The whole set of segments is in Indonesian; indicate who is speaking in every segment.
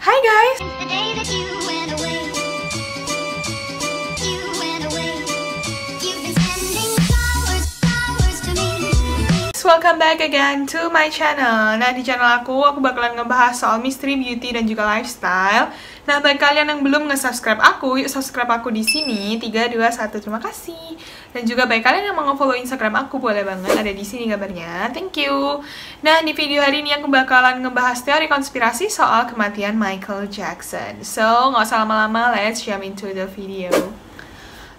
Speaker 1: Hai guys! Welcome back again to my channel. Nah, di channel aku bakalan ngebahas soal mystery, beauty, dan juga lifestyle. Nah, bagi kalian yang belum nge-subscribe aku, yuk subscribe aku di sini. 3, 2, 1, terima kasih. Dan juga bagi kalian yang mau nge-follow Instagram aku, boleh banget, ada di sini gambarnya. Thank you. Nah, di video hari ini aku bakalan ngebahas teori konspirasi soal kematian Michael Jackson. So, nggak usah lama-lama, let's jump into the video.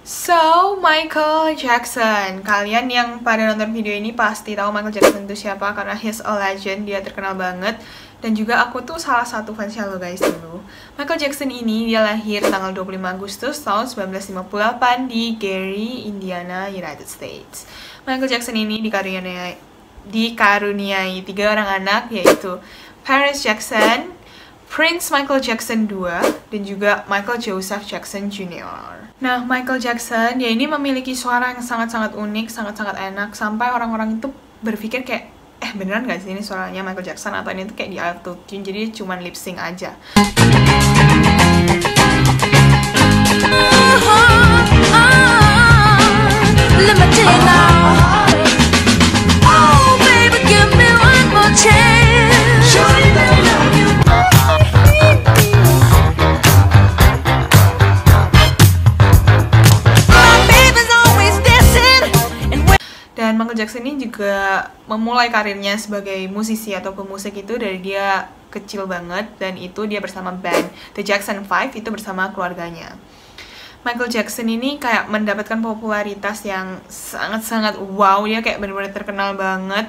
Speaker 1: So, Michael Jackson. Kalian yang pada nonton video ini pasti tahu Michael Jackson itu siapa, karena he's a legend, dia terkenal banget. Dan juga aku tuh salah satu fansnya lo guys dulu. Michael Jackson ini dia lahir tanggal 25 Agustus tahun 1958 di Gary, Indiana, United States. Michael Jackson ini dikaruniai 3 orang anak, yaitu Paris Jackson, Prince Michael Jackson II, dan juga Michael Joseph Jackson Jr. Nah, Michael Jackson, dia ini memiliki suara yang sangat-sangat unik, sangat-sangat enak, sampai orang-orang itu berpikir kayak, beneran gak sih ini suaranya Michael Jackson, atau ini tuh kayak di auto-tune, jadi cuma lip sync aja. Dan Michael Jackson ini juga memulai karirnya sebagai musisi atau pemusik itu dari dia kecil banget, dan itu dia bersama band The Jackson 5, itu bersama keluarganya. Michael Jackson ini kayak mendapatkan popularitas yang sangat-sangat wow, dia kayak benar-benar terkenal banget.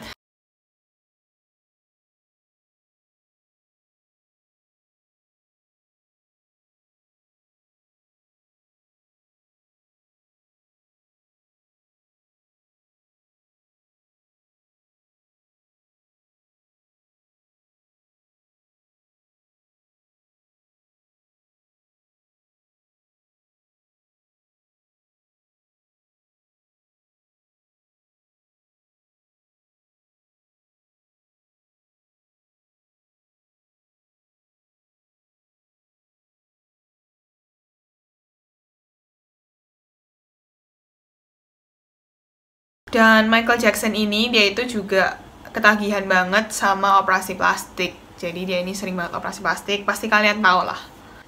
Speaker 1: Dan Michael Jackson ini dia itu juga ketagihan banget sama operasi plastik. Jadi dia ini sering banget operasi plastik, pasti kalian tahu lah.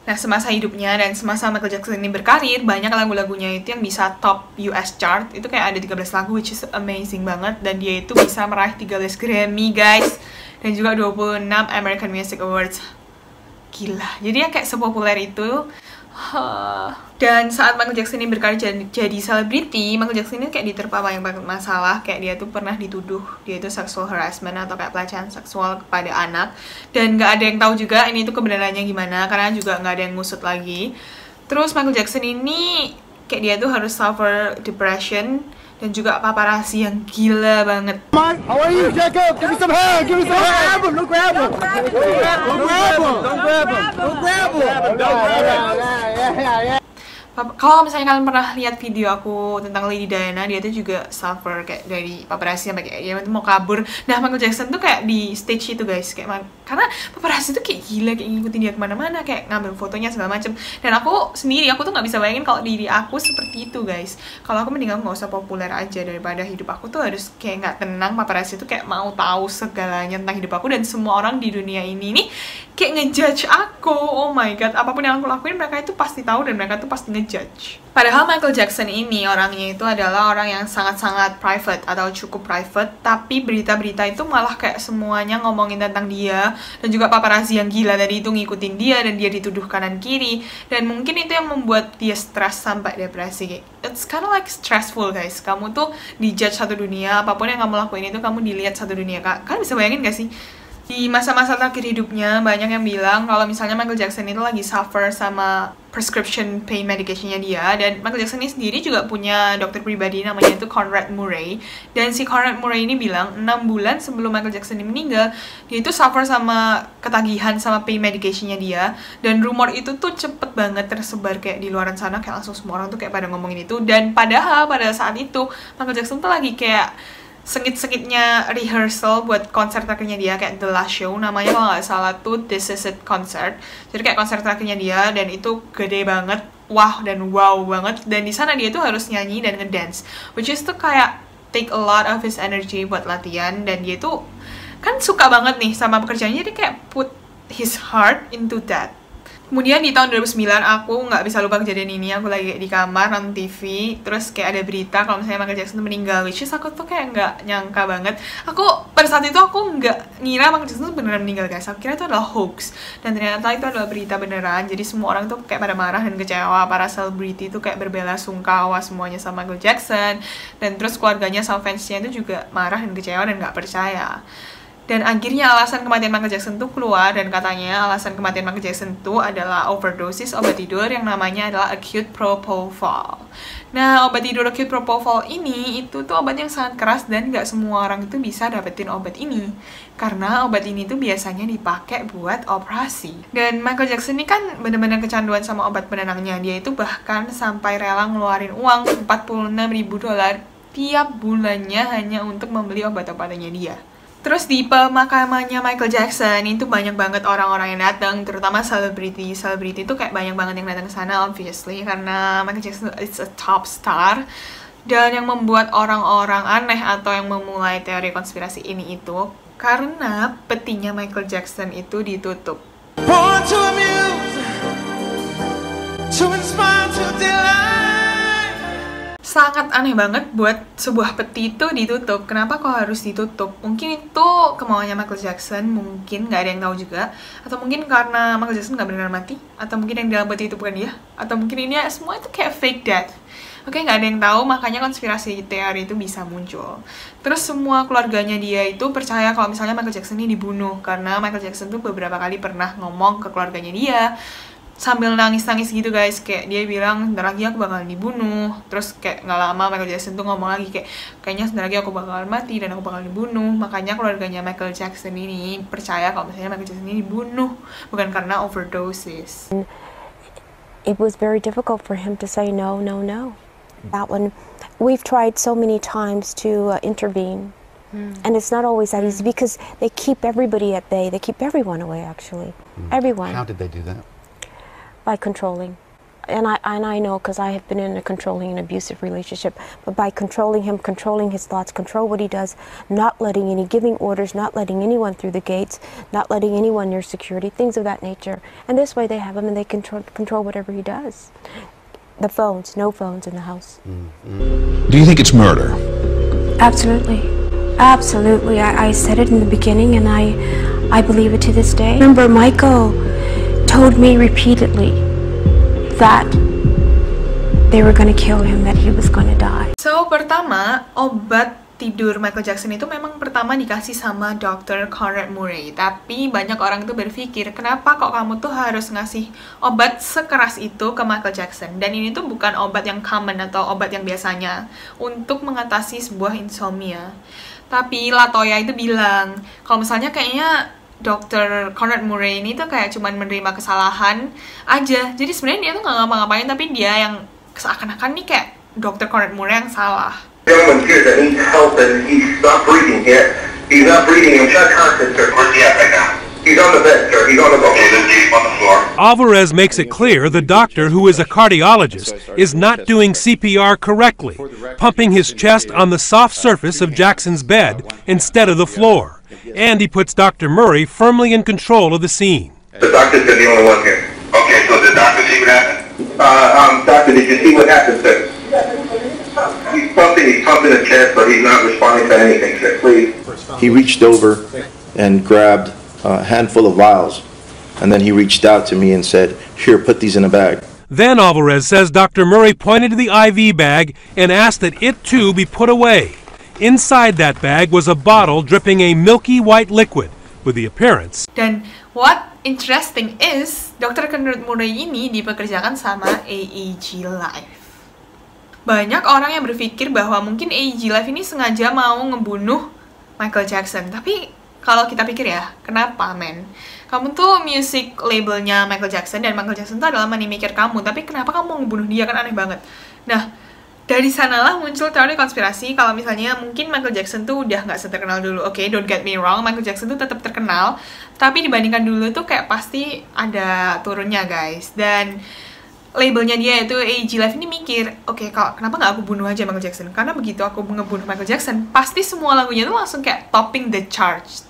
Speaker 1: Nah, semasa hidupnya dan semasa Michael Jackson ini berkarir, banyak lagu-lagunya itu yang bisa top US chart. Itu kayak ada 13 lagu, which is amazing banget. Dan dia itu bisa meraih 13 Grammy, guys. Dan juga 26 American Music Awards. Gila, jadi ya kayak sepopuler itu. Dan saat Michael Jackson ini berkarir jadi selebriti, Michael Jackson ini kayak diterpa banyak banget masalah. Kayak dia tuh pernah dituduh dia itu sexual harassment atau kayak pelecehan seksual kepada anak. Dan gak ada yang tahu juga ini tuh kebenarannya gimana, karena juga gak ada yang ngusut lagi. Terus Michael Jackson ini kayak dia tuh harus suffer depression dan juga paparazzi yang gila banget.
Speaker 2: How are you, Jacob? Give me some hand. Give me some hand. Don't grab him. Don't grab him. Don't grab him. Don't grab him. Don't grab him. Don't grab him.
Speaker 1: Kalau misalnya kalian pernah lihat video aku tentang Lady Diana, dia tuh juga suffer kayak dari paparazzi sampai kayak dia mau kabur. Nah, Michael Jackson tuh kayak di stage itu guys, kayak karena paparazzi tuh kayak gila, kayak ngikutin dia kemana-mana, kayak ngambil fotonya segala macem. Dan aku sendiri, aku tuh nggak bisa bayangin kalau diri aku seperti itu guys. Kalau aku mending aku nggak usah populer aja daripada hidup aku tuh harus kayak nggak tenang. Paparazzi tuh kayak mau tahu segalanya tentang hidup aku, dan semua orang di dunia ini nih kayak ngejudge aku. Oh my god, apapun yang aku lakuin mereka itu pasti tahu dan mereka tuh pasti ngejudge. Padahal Michael Jackson ini orangnya itu adalah orang yang sangat-sangat private atau cukup private, tapi berita-berita itu malah kayak semuanya ngomongin tentang dia. Dan juga paparazzi yang gila tadi itu ngikutin dia dan dia dituduh kanan kiri. Dan mungkin itu yang membuat dia stres sampai depresi. It's kind of like stressful guys. Kamu tuh dijudge satu dunia, apapun yang kamu lakuin itu kamu dilihat satu dunia. Kalian bisa bayangin gak sih? Di masa-masa terakhir hidupnya, banyak yang bilang kalau misalnya Michael Jackson itu lagi suffer sama prescription pain medication-nya dia. Dan Michael Jackson ini sendiri juga punya dokter pribadi namanya itu Conrad Murray. Dan si Conrad Murray ini bilang 6 bulan sebelum Michael Jackson ini meninggal, dia itu suffer sama ketagihan sama pain medication-nya dia. Dan rumor itu tuh cepet banget tersebar kayak di luaran sana, kayak langsung semua orang tuh kayak pada ngomongin itu. Dan padahal pada saat itu Michael Jackson tuh lagi kayak sengit-sengitnya rehearsal buat konser terakhirnya dia, kayak The Last Show namanya kalau nggak salah tuh, This Is It Concert. Jadi kayak konser terakhirnya dia, dan itu gede banget, wow dan wow banget. Dan di sana dia tuh harus nyanyi dan ngedance, which is tuh kayak take a lot of his energy buat latihan. Dan dia tuh kan suka banget nih sama pekerjaannya, jadi kayak put his heart into that. Kemudian di tahun 2009 aku nggak bisa lupa kejadian ini. Aku lagi di kamar nonton TV, terus kayak ada berita kalau misalnya Michael Jackson tuh meninggal, which is aku tuh kayak nggak nyangka banget. Aku pada saat itu aku nggak ngira Michael Jackson tuh beneran meninggal, guys. Aku kira itu adalah hoax, dan ternyata itu adalah berita beneran. Jadi semua orang tuh kayak pada marah dan kecewa. Para selebriti tuh kayak berbela sungkawa semuanya sama Michael Jackson, dan terus keluarganya sama fansnya itu juga marah dan kecewa dan nggak percaya. Dan akhirnya alasan kematian Michael Jackson tuh keluar, dan katanya alasan kematian Michael Jackson tuh adalah overdosis obat tidur yang namanya adalah acute propofol. Nah, obat tidur acute propofol ini itu tuh obat yang sangat keras, dan nggak semua orang itu bisa dapetin obat ini. Karena obat ini tuh biasanya dipakai buat operasi. Dan Michael Jackson ini kan bener-bener kecanduan sama obat penenangnya. Dia itu bahkan sampai rela ngeluarin uang $46.000 tiap bulannya hanya untuk membeli obat-obatannya dia. Terus di pemakamannya Michael Jackson itu banyak banget orang-orang yang datang, terutama selebriti. Selebriti itu kayak banyak banget yang datang ke sana, obviously, karena Michael Jackson is a top star. Dan yang membuat orang-orang aneh atau yang memulai teori konspirasi ini itu karena petinya Michael Jackson itu ditutup.
Speaker 2: Born to amuse, to inspire, to delight.
Speaker 1: Sangat aneh banget buat sebuah peti itu ditutup. Kenapa kok harus ditutup? Mungkin itu kemauannya Michael Jackson, mungkin nggak ada yang tahu juga. Atau mungkin karena Michael Jackson nggak benar mati. Atau mungkin yang di dalam peti itu bukan dia. Atau mungkin ini semua itu kayak fake death. Oke, nggak ada yang tahu, makanya konspirasi teori itu bisa muncul. Terus semua keluarganya dia itu percaya kalau misalnya Michael Jackson ini dibunuh. Karena Michael Jackson tuh beberapa kali pernah ngomong ke keluarganya dia sambil nangis-nangis gitu, guys. Kayak dia bilang, sebentar lagi aku bakalan dibunuh. Terus kayak nggak lama Michael Jackson tuh ngomong lagi kayak, kayaknya sebentar lagi aku bakalan mati dan aku bakalan dibunuh. Makanya keluarganya Michael Jackson ini percaya kalau misalnya Michael Jackson ini dibunuh, bukan karena overdosis.
Speaker 3: It was very difficult for him to say no, no, no. That one, we've tried so many times to intervene. And it's not always that easy because they keep everybody at bay. They keep everyone away, actually. Everyone.
Speaker 4: How did they do that?
Speaker 3: By controlling. And I know because I have been in a controlling and abusive relationship, but by controlling him, controlling his thoughts, control what he does, not letting giving orders, not letting anyone through the gates, not letting anyone near security, things of that nature. And this way they have him and they control whatever he does. The phones, no phones in the house.
Speaker 5: Do you think it's murder?
Speaker 3: Absolutely. Absolutely. I said it in the beginning and I believe it to this day. Remember, Michael told me repeatedly that they were going to kill him, that he was going to die.
Speaker 1: So, pertama, obat tidur Michael Jackson itu memang pertama dikasih sama Dr. Conrad Murray. Tapi banyak orang itu berpikir, kenapa kok kamu tuh harus ngasih obat sekeras itu ke Michael Jackson? Dan ini tuh bukan obat yang common atau obat yang biasanya untuk mengatasi sebuah insomnia. Tapi Latoya itu bilang, kalau misalnya kayaknya Dr. Conrad Murray ini tuh kayak cuman menerima kesalahan aja. Jadi sebenarnya dia tuh nggak ngapa-ngapain, tapi dia yang seakan-akan nih kayak Dr. Conrad Murray yang salah.
Speaker 6: Gentleman's here that needs help and he's not breathing yet. He's not breathing. I'm trying to contact sir. Where's he at right now? He's on the bed, sir. He's on the bed. Okay, let's get him on the floor.
Speaker 7: Alvarez makes it clear the doctor, who is a cardiologist, is not doing CPR correctly, pumping his chest on the soft surface of Jackson's bed instead of the floor. And he puts Dr. Murray firmly in control of the scene.
Speaker 6: The doctor's the only one here. Okay, so the doctor see what happened? Doctor, did you see what happened, sir? He's pumping the chest, but he's not responding to anything, sir. Please.
Speaker 8: He reached over and grabbed a handful of vials, and then he reached out to me and said, "Here, put these in a bag."
Speaker 7: Then Alvarez says Dr. Murray pointed to the IV bag and asked that it too be put away. Inside that bag was a bottle dripping a milky white liquid with the appearance.
Speaker 1: Dan what interesting is, Dr. Conrad Murray ini dipekerjakan sama AEG Live. Banyak orang yang berpikir bahwa mungkin AEG Live ini sengaja mau ngebunuh Michael Jackson. Tapi kalau kita pikir ya, kenapa men? Kamu tuh music labelnya Michael Jackson dan Michael Jackson tuh adalah money maker kamu. Tapi kenapa kamu mau ngebunuh dia? Kan aneh banget. Nah, Dari sanalah muncul teori konspirasi kalau misalnya mungkin Michael Jackson tuh udah nggak seterkenal dulu. Oke, don't get me wrong, Michael Jackson tuh tetap terkenal, tapi dibandingkan dulu tuh kayak pasti ada turunnya guys. Dan labelnya dia itu AEG Live ini mikir, oke, kenapa nggak aku bunuh aja Michael Jackson? Karena begitu aku ngebunuh Michael Jackson, pasti semua lagunya tuh langsung kayak topping the charts.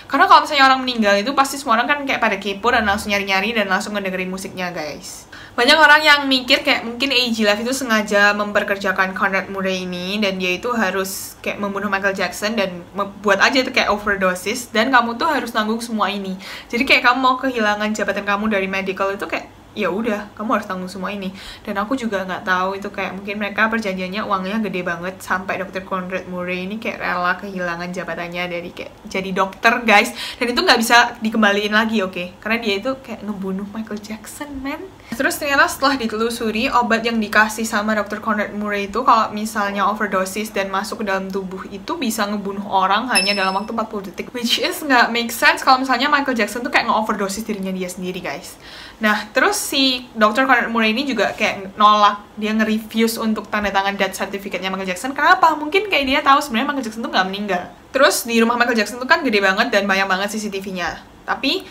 Speaker 1: Karena kalau misalnya orang meninggal itu pasti semua orang kan kayak pada kepo dan langsung nyari-nyari dan langsung ngedengerin musiknya guys. Banyak orang yang mikir kayak mungkin AEG Live itu sengaja memperkerjakan Conrad Murray ini dan dia itu harus kayak membunuh Michael Jackson dan buat aja itu kayak overdosis dan kamu tuh harus nanggung semua ini. Jadi kayak kamu mau kehilangan jabatan kamu dari medical itu kayak ya udah kamu harus tanggung semua ini. Dan aku juga nggak tahu itu kayak mungkin mereka perjanjiannya uangnya gede banget sampai Dr. Conrad Murray ini kayak rela kehilangan jabatannya dari kayak jadi dokter guys, dan itu nggak bisa dikembaliin lagi, oke? Karena dia itu kayak ngebunuh Michael Jackson man. Terus ternyata setelah ditelusuri obat yang dikasih sama Dr. Conrad Murray itu kalau misalnya overdosis dan masuk ke dalam tubuh itu bisa ngebunuh orang hanya dalam waktu 40 detik, which is nggak make sense kalau misalnya Michael Jackson tuh kayak nge-overdosis dirinya dia sendiri guys. Nah terus si Dr. Conrad Murray ini juga kayak nolak, dia nge-refuse untuk tanda tangan death certificate-nya Michael Jackson. Kenapa? Mungkin kayak dia tahu sebenarnya Michael Jackson tuh nggak meninggal. Terus di rumah Michael Jackson tuh kan gede banget dan banyak banget CCTV-nya. Tapi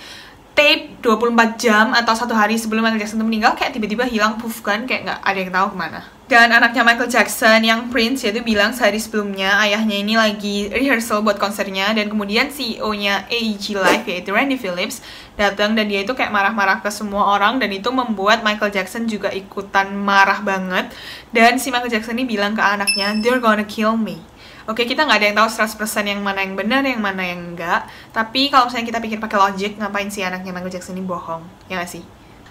Speaker 1: tape 24 jam atau 1 hari sebelum Michael Jackson tuh meninggal kayak tiba-tiba hilang, puff kan, kayak nggak ada yang tahu kemana. Dan anaknya Michael Jackson yang Prince yaitu bilang sehari sebelumnya ayahnya ini lagi rehearsal buat konsernya dan kemudian CEO-nya AEG Live yaitu Randy Phillips datang dan dia itu kayak marah-marah ke semua orang dan itu membuat Michael Jackson juga ikutan marah banget. Dan si Michael Jackson ini bilang ke anaknya, "They're gonna kill me." Oke, kita nggak ada yang tahu 100% yang mana yang benar, yang mana yang enggak. Tapi kalau misalnya kita pikir pakai logik, ngapain sih anaknya Michael Jackson ini bohong? Ya nggak sih?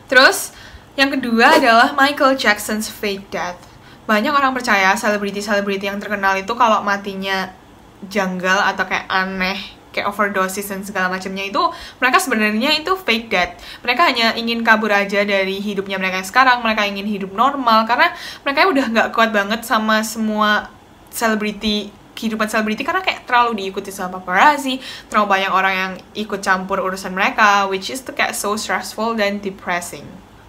Speaker 1: Terus, yang kedua adalah Michael Jackson's fake death. Banyak orang percaya selebriti-selebriti yang terkenal itu kalau matinya janggal atau kayak aneh, kayak overdosis dan segala macamnya itu, mereka sebenarnya itu fake death. Mereka hanya ingin kabur aja dari hidupnya mereka yang sekarang. Mereka ingin hidup normal karena mereka udah nggak kuat banget sama semua selebriti, kehidupan selebriti, karena kayak terlalu diikuti sama paparazzi, terlalu banyak orang yang ikut campur urusan mereka, which is kayak so stressful dan depressing.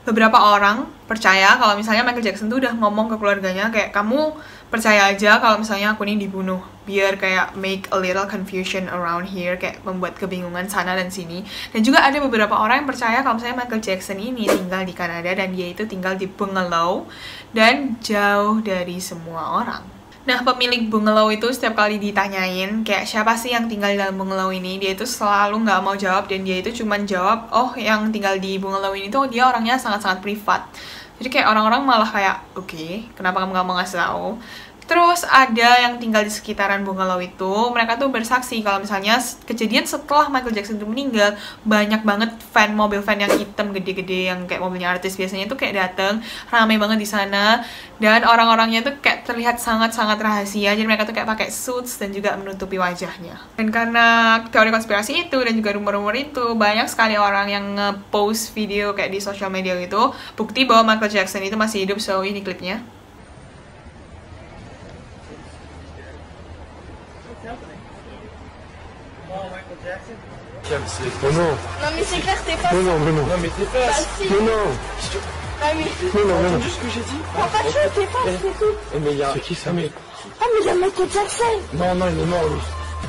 Speaker 1: Beberapa orang percaya kalau misalnya Michael Jackson tuh udah ngomong ke keluarganya kayak, kamu percaya aja kalau misalnya aku ini dibunuh, biar kayak make a little confusion around here, kayak membuat kebingungan sana dan sini. Dan juga ada beberapa orang yang percaya kalau misalnya Michael Jackson ini tinggal di Kanada dan dia itu tinggal di bungalow dan jauh dari semua orang. Nah, pemilik bungalow itu setiap kali ditanyain kayak siapa sih yang tinggal di dalam bungalow ini, dia itu selalu nggak mau jawab dan dia itu cuman jawab, oh yang tinggal di bungalow ini tuh dia orangnya sangat-sangat privat. Jadi kayak orang-orang malah kayak, oke, kenapa kamu nggak mau ngasih tahu? Terus ada yang tinggal di sekitaran bungalow itu, mereka tuh bersaksi kalau misalnya kejadian setelah Michael Jackson itu meninggal, banyak banget mobil van yang hitam gede-gede yang kayak mobilnya artis biasanya itu kayak dateng, ramai banget di sana, dan orang-orangnya tuh kayak terlihat sangat-sangat rahasia, jadi mereka tuh kayak pakai suits dan juga menutupi wajahnya. Dan karena teori konspirasi itu dan juga rumor-rumor itu, banyak sekali orang yang nge-post video kayak di sosial media gitu, bukti bahwa Michael Jackson itu masih hidup. So ini klipnya.
Speaker 2: Mais non.
Speaker 4: Non mais c'est clair, t'es pas...
Speaker 2: Mais non, mais non.
Speaker 4: Non mais t'es pas... Bah si.
Speaker 2: Mais non.
Speaker 4: Ah mais...
Speaker 2: Mais non, mais non.
Speaker 4: T'as entendu ce que j'ai dit? Prends pas chaud, t'es pas, c'est tout.
Speaker 2: Mais il y a... C'est qui ça? Mais...
Speaker 4: Ah mais il y a Michael Jackson.
Speaker 2: Non, non, il est mort lui.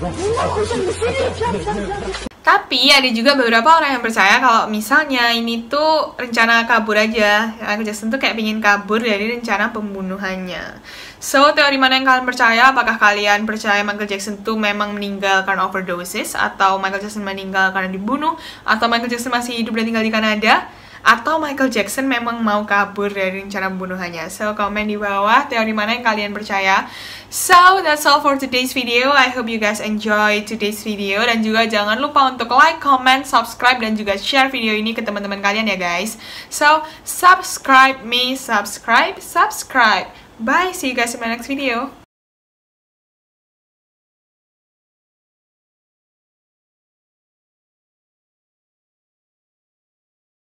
Speaker 2: Non,
Speaker 4: Mais non, regarde, mais c'est lui, viens.
Speaker 1: Tapi ada juga beberapa orang yang percaya kalau misalnya ini tuh rencana kabur aja. Michael Jackson tuh kayak pingin kabur dari rencana pembunuhannya. So, teori mana yang kalian percaya? Apakah kalian percaya Michael Jackson tuh memang meninggal karena overdosis? Atau Michael Jackson meninggal karena dibunuh? Atau Michael Jackson masih hidup dan tinggal di Kanada? Atau Michael Jackson memang mau kabur dari rencana pembunuhannya? So, komen di bawah teori mana yang kalian percaya. So, that's all for today's video. I hope you guys enjoy today's video. Dan juga jangan lupa untuk like, comment, subscribe, dan juga share video ini ke teman-teman kalian ya guys. So, subscribe me, subscribe. Bye, see you guys in my next video.